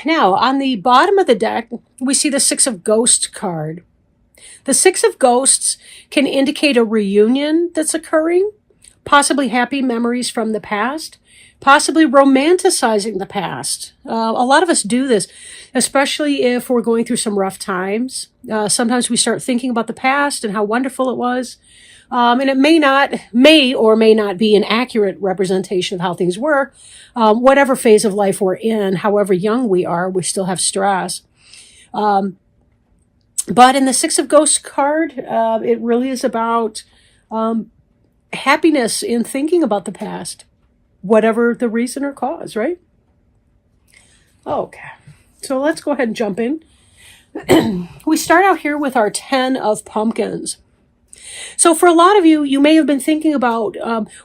Now, on the bottom of the deck, we see the Six of Ghosts card. The Six of Ghosts can indicate a reunion that's occurring, possibly happy memories from the past, possibly romanticizing the past. A lot of us do this, especially if we're going through some rough times. Sometimes we start thinking about the past and how wonderful it was. And it may or may not be an accurate representation of how things were. Whatever phase of life we're in, however young we are, we still have stress. But in the Six of Ghosts card, it really is about happiness in thinking about the past, whatever the reason or cause, right? Okay, so let's go ahead and jump in. We start out here with our 10 of Pumpkins. So for a lot of you, you may have been thinking about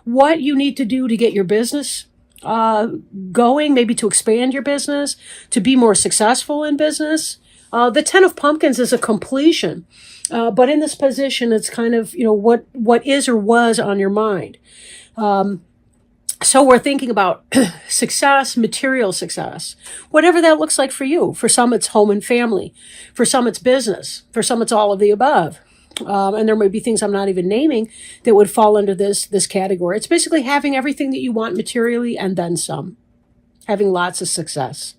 what you need to do to get your business going, maybe to expand your business, to be more successful in business. The 10 of Pumpkins is a completion. But in this position, it's kind of, what is or was on your mind. So we're thinking about success, material success, whatever that looks like for you. For some, it's home and family. For some, it's business. For some, it's all of the above. And there may be things I'm not even naming that would fall under this category. It's basically having everything that you want materially and then some. Having lots of success.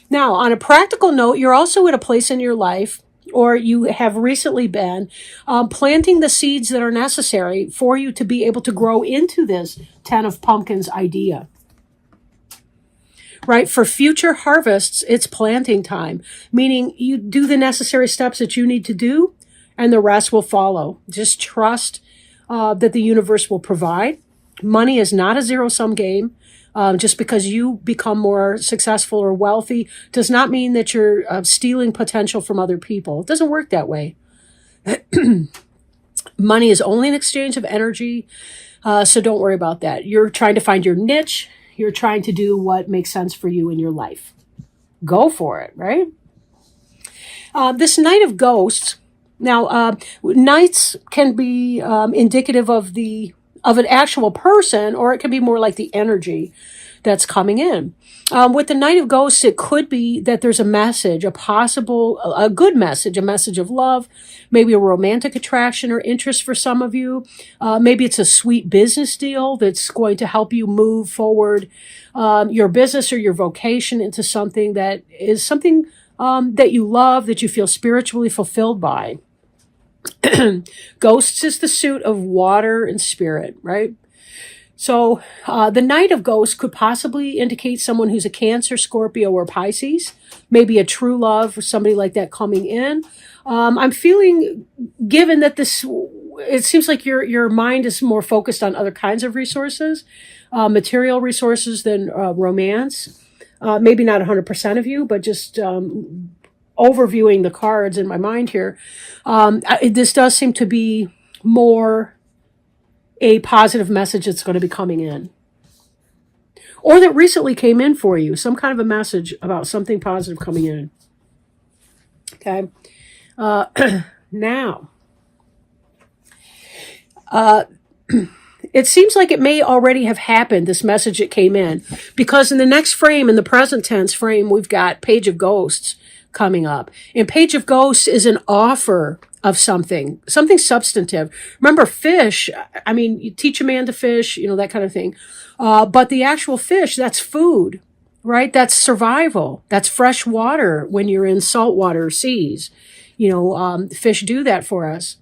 Now, on a practical note, you're also at a place in your life, or you have recently been, planting the seeds that are necessary for you to be able to grow into this 10 of Pumpkins idea. Right? For future harvests, it's planting time, meaning you do the necessary steps that you need to do, and the rest will follow. Just trust that the universe will provide. Money is not a zero-sum game. Just because you become more successful or wealthy does not mean that you're stealing potential from other people. It doesn't work that way. Money is only an exchange of energy, so don't worry about that. You're trying to find your niche. You're trying to do what makes sense for you in your life. Go for it, right? This Knight of Ghosts. Now, knights can be indicative of an actual person, or it can be more like the energy that's coming in. With the Knight of Ghosts, it could be that there's a message, a good message, a message of love, maybe a romantic attraction or interest for some of you. Maybe it's a sweet business deal that's going to help you move forward your business or your vocation into something that is something that you love, that you feel spiritually fulfilled by. Ghosts is the suit of water and spirit, right? So the Knight of Ghosts could possibly indicate someone who's a Cancer, Scorpio, or Pisces, maybe a true love or somebody like that coming in. I'm feeling, given that it seems like your mind is more focused on other kinds of resources, material resources than romance. Maybe not 100% of you, but just overviewing the cards in my mind here, this does seem to be more a positive message that's going to be coming in. Or that recently came in for you, some kind of a message about something positive coming in. Okay. Now, it seems like it may already have happened, this message that came in, because in the next frame, in the present tense frame, we've got Page of Ghosts coming up. And Page of Ghosts is an offer of something substantive. Remember, fish, you teach a man to fish, that kind of thing. But the actual fish, that's food, right? That's survival. That's fresh water when you're in saltwater seas. Fish do that for us.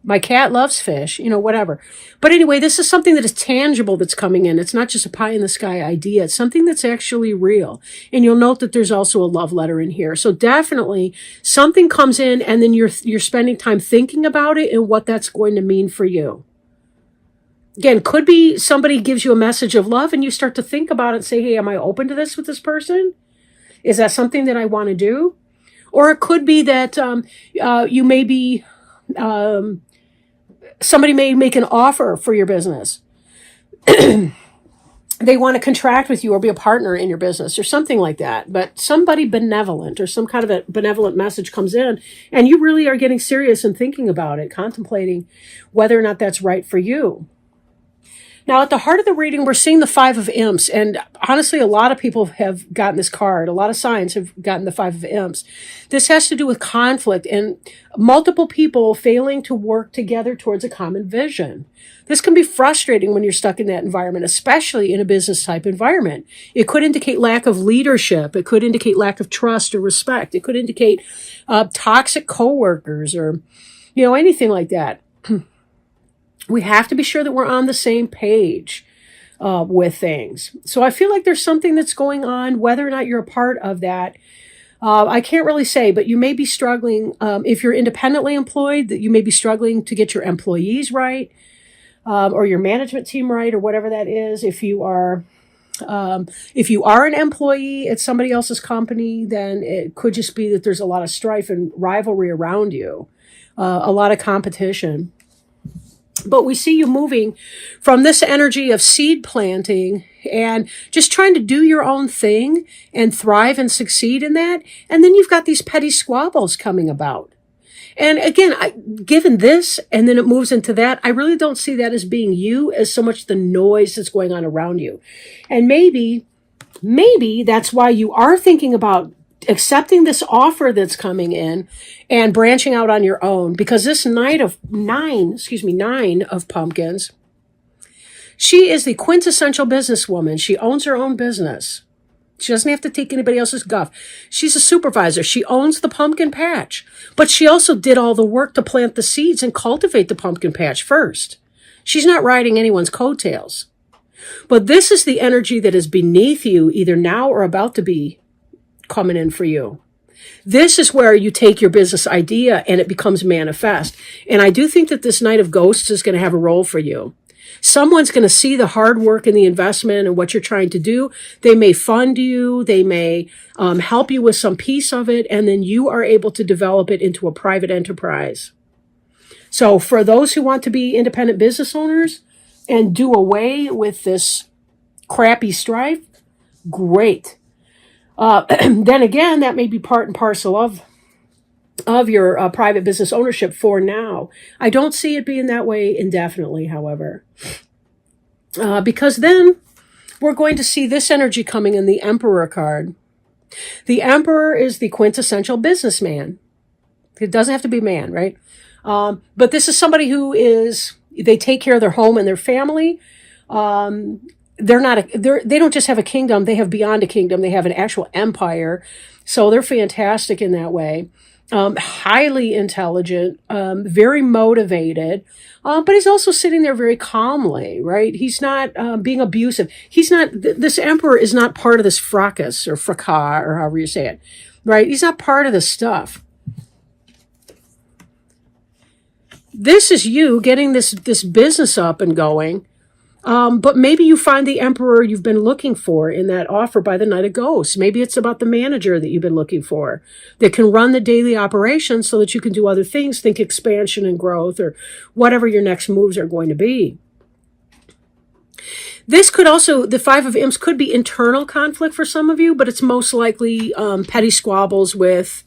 My cat loves fish, whatever. But anyway, this is something that is tangible that's coming in. It's not just a pie in the sky idea. It's something that's actually real. And you'll note that there's also a love letter in here. So definitely something comes in, and then you're spending time thinking about it and what that's going to mean for you. Again, could be somebody gives you a message of love and you start to think about it and say, hey, am I open to this with this person? Is that something that I want to do? Or it could be that you may be... somebody may make an offer for your business. They want to contract with you or be a partner in your business or something like that. But somebody benevolent or some kind of a benevolent message comes in, and you really are getting serious and thinking about it, contemplating whether or not that's right for you. Now, at the heart of the reading, we're seeing the Five of Imps. And honestly, a lot of people have gotten this card. A lot of signs have gotten the Five of Imps. This has to do with conflict and multiple people failing to work together towards a common vision. This can be frustrating when you're stuck in that environment, especially in a business type environment. It could indicate lack of leadership. It could indicate lack of trust or respect. It could indicate toxic coworkers or, anything like that. We have to be sure that we're on the same page with things. So I feel like there's something that's going on, whether or not you're a part of that. I can't really say, but you may be struggling. If you're independently employed, that you may be struggling to get your employees right, or your management team right, or whatever that is. If you are an employee at somebody else's company, then it could just be that there's a lot of strife and rivalry around you, a lot of competition. But we see you moving from this energy of seed planting and just trying to do your own thing and thrive and succeed in that. And then you've got these petty squabbles coming about. And again, given this, and then it moves into that, I really don't see that as being you as so much the noise that's going on around you. And maybe that's why you are thinking about accepting this offer that's coming in and branching out on your own, because this nine of pumpkins, she is the quintessential businesswoman. She owns her own business. She doesn't have to take anybody else's guff. She's a supervisor. She owns the pumpkin patch, but she also did all the work to plant the seeds and cultivate the pumpkin patch first. She's not riding anyone's coattails. But this is the energy that is beneath you, either now or about to be coming in for you. This is where you take your business idea and it becomes manifest. And I do think that this Knight of Ghosts is going to have a role for you. Someone's going to see the hard work and the investment and what you're trying to do. They may fund you. They may help you with some piece of it. And then you are able to develop it into a private enterprise. So for those who want to be independent business owners and do away with this crappy strife, great. Then again, that may be part and parcel of your private business ownership for now. I don't see it being that way indefinitely, however, because then we're going to see this energy coming in the Emperor card. The Emperor is the quintessential businessman. It doesn't have to be man, right? But this is somebody they take care of their home and their family. They don't just have a kingdom, they have beyond a kingdom. They have an actual empire. So they're fantastic in that way. Highly intelligent, very motivated, but he's also sitting there very calmly, right? He's not being abusive. This Emperor is not part of this fracas or fracas or however you say it, right? He's not part of this stuff. This is you getting this business up and going. But maybe you find the Emperor you've been looking for in that offer by the Knight of Ghosts. Maybe it's about the manager that you've been looking for that can run the daily operations so that you can do other things, think expansion and growth, or whatever your next moves are going to be. This could also, the Five of Imps could be internal conflict for some of you, but it's most likely petty squabbles with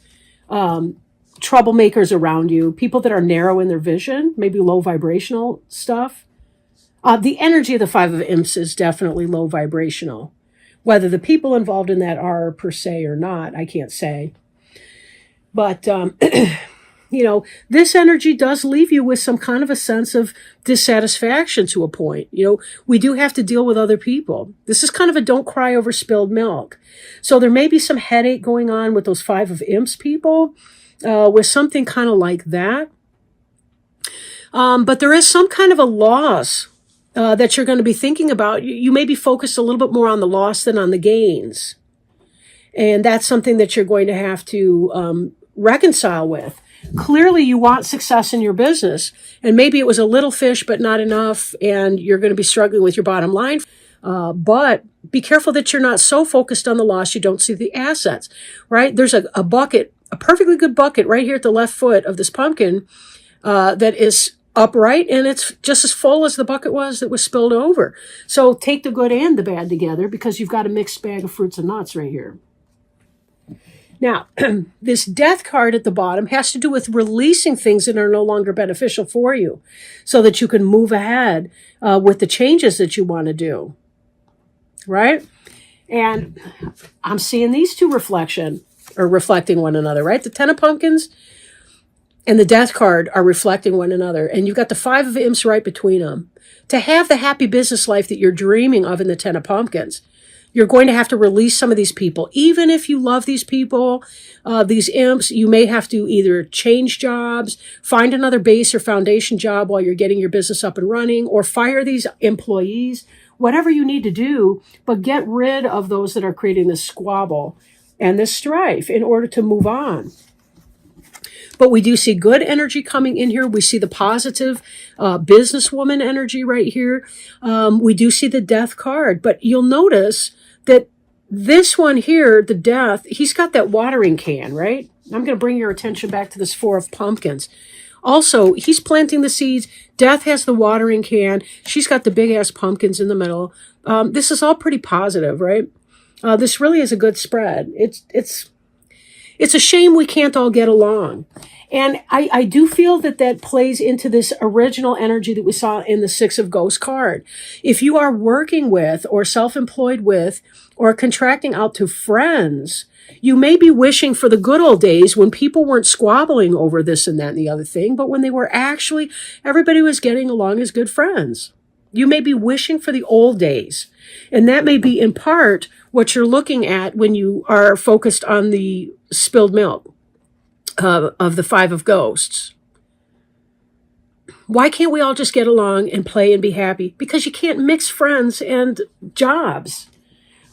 troublemakers around you, people that are narrow in their vision, maybe low vibrational stuff. The energy of the Five of Imps is definitely low vibrational. Whether the people involved in that are per se or not, I can't say. But, this energy does leave you with some kind of a sense of dissatisfaction to a point. We do have to deal with other people. This is kind of a don't cry over spilled milk. So there may be some headache going on with those Five of Imps people, with something kind of like that. But there is some kind of a loss that you're going to be thinking about. You may be focused a little bit more on the loss than on the gains. And that's something that you're going to have to reconcile with. Clearly, you want success in your business. And maybe it was a little fish, but not enough. And you're going to be struggling with your bottom line. But be careful that you're not so focused on the loss you don't see the assets, right? There's a bucket, a perfectly good bucket right here at the left foot of this pumpkin that is upright, and it's just as full as the bucket was that was spilled over. So take the good and the bad together, because you've got a mixed bag of fruits and nuts right here. Now, this death card at the bottom has to do with releasing things that are no longer beneficial for you so that you can move ahead with the changes that you want to do, right? And I'm seeing these two reflecting one another, right? The Ten of Pumpkins and the Death card are reflecting one another. And you've got the Five of Imps right between them. To have the happy business life that you're dreaming of in the Ten of Pumpkins, you're going to have to release some of these people. Even if you love these people, these imps, you may have to either change jobs, find another base or foundation job while you're getting your business up and running, or fire these employees, whatever you need to do, but get rid of those that are creating this squabble and this strife in order to move on. But we do see good energy coming in here. We see the positive businesswoman energy right here. We do see the Death card, but you'll notice that this one here, the Death, he's got that watering can, right? I'm going to bring your attention back to this Four of Pumpkins. Also, he's planting the seeds. Death has the watering can. She's got the big-ass pumpkins in the middle. This is all pretty positive, right? This really is a good spread. It's a shame we can't all get along. And I do feel that plays into this original energy that we saw in the Six of Ghosts card. If you are working with or self-employed with or contracting out to friends, you may be wishing for the good old days when people weren't squabbling over this and that and the other thing, but when they were actually, everybody was getting along as good friends. You may be wishing for the old days. And that may be in part what you're looking at when you are focused on the spilled milk of the Five of Ghosts. Why can't we all just get along and play and be happy? Because you can't mix friends and jobs,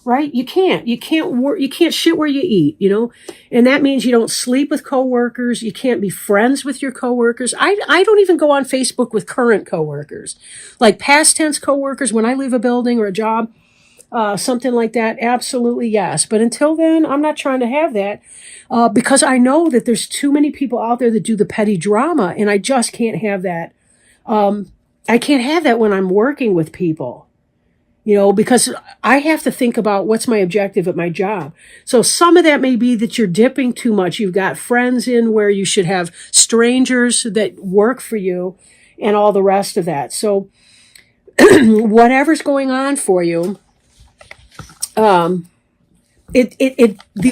right? You can't work, you can't shit where you eat, you know? And that means you don't sleep with coworkers. You can't be friends with your coworkers. I don't even go on Facebook with current coworkers, like past tense coworkers. When I leave a building or a job, something like that, absolutely yes. But until then, I'm not trying to have that because I know that there's too many people out there that do the petty drama, and I just can't have that. I can't have that when I'm working with people, you know, because I have to think about what's my objective at my job. So some of that may be that you're dipping too much. You've got friends in where you should have strangers that work for you and all the rest of that. So whatever's going on for you, the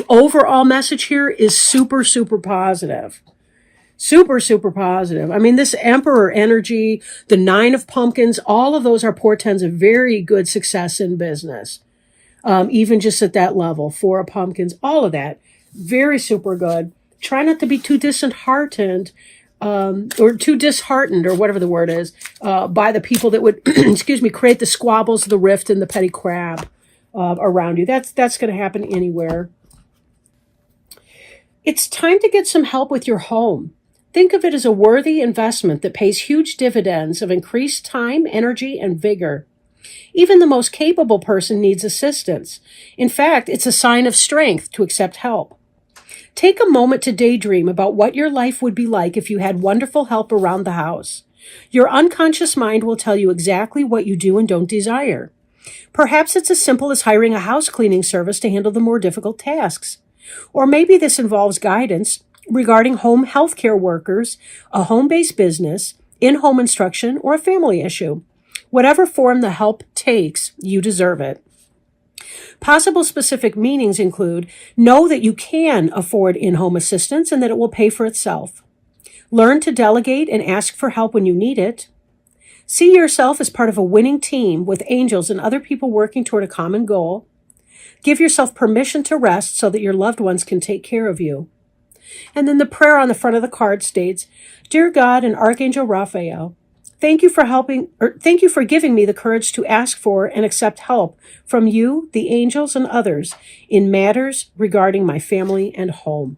overall message here is super, super positive. Super, super positive. I mean, this Emperor energy, the Nine of Pumpkins, all of those are portends of very good success in business. Even just at that level, Four of Pumpkins, all of that, very super good. Try not to be too disheartened, or too disheartened, or whatever the word is, by the people that would, create the squabbles, the rift, and the petty crap around you. That's going to happen anywhere. It's time to get some help with your home. Think of it as a worthy investment that pays huge dividends of increased time, energy, and vigor. Even the most capable person needs assistance. In fact, it's a sign of strength to accept help. Take a moment to daydream about what your life would be like if you had wonderful help around the house. Your unconscious mind will tell you exactly what you do and don't desire. Perhaps it's as simple as hiring a house cleaning service to handle the more difficult tasks. Or maybe this involves guidance regarding home healthcare workers, a home-based business, in-home instruction, or a family issue. Whatever form the help takes, you deserve it. Possible specific meanings include: know that you can afford in-home assistance and that it will pay for itself. Learn to delegate and ask for help when you need it. See yourself as part of a winning team with angels and other people working toward a common goal. Give yourself permission to rest so that your loved ones can take care of you. And then the prayer on the front of the card states, Dear God and Archangel Raphael, thank you for giving me the courage to ask for and accept help from you, the angels, and others in matters regarding my family and home.